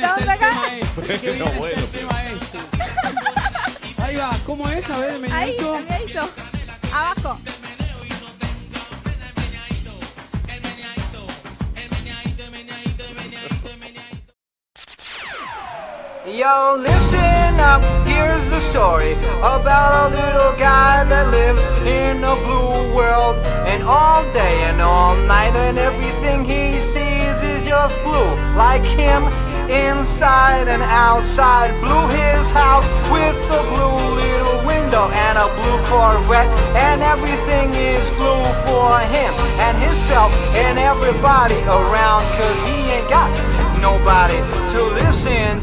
estamos acá. Qué bien está bueno, el tema este. Ahí va, ¿cómo es? A ver, el Ahí, meñadito. meñadito. Abajo. Yo, listen up, here's the story about a little guy that lives in a blue world. And all day and all night and everything he sees is just blue. Like him, inside and outside. Blue his house with a blue little window and a blue Corvette. And everything is blue for him and himself and everybody around. Cause he ain't got nobody to listen.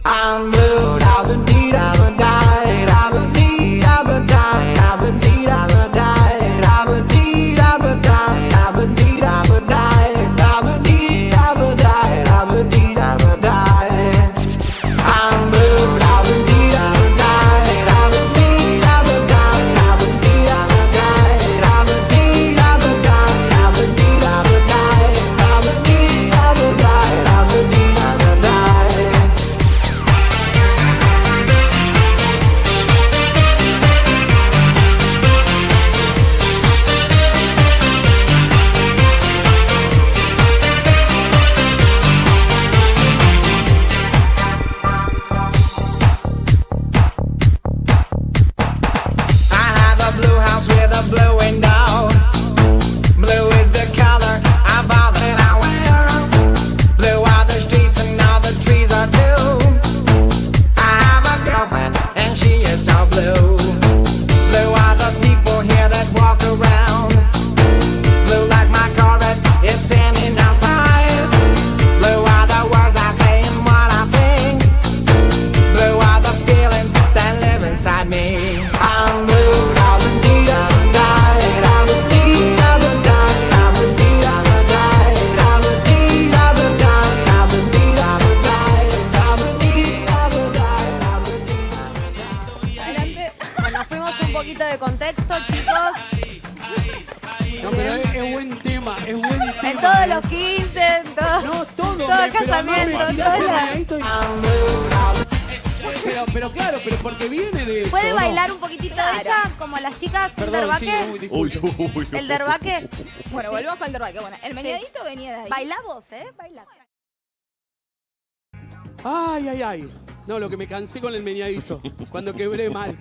I'm blue, I've been deed, I've been died, I've been deed, I've been died, I've been deed, I've been died, I've been deed, I've been died, I've been deed, I've been died, I've been deed, I've been died, I've been deed, I've been died. I'm blue, I've been deed, I've been died, I've been deed, I've been died, I've been deed, I've been died, I've been deed, I've been died, I've been deed, I've been died, I've been deed, I've been died, I've been deed, I've been died. Blue window. Blue is the color of all that I wear. Blue are the streets and all the trees are blue. I have a girlfriend and she is so blue. Blue are the people here that walk around. Blue like my Corvette, it's standing outside. Blue are the words I say and what I think. Blue are the feelings that live inside me. I'm blue, darling, need de contexto, chicos. No, pero es buen tema, es buen tema. En todos los 15, en todo, no, todo el casamiento, pero claro, pero porque viene de eso. ¿Puede ¿no? bailar un poquitito ella, como las chicas, el derbaque? Sí, uy, ¿El derbaque? Bueno, volvemos con el derbaque. Bueno, el meñadito venía de ahí. Bailá vos, bailá. Ay. No, lo que me cansé con el meñadito. Cuando quebré mal.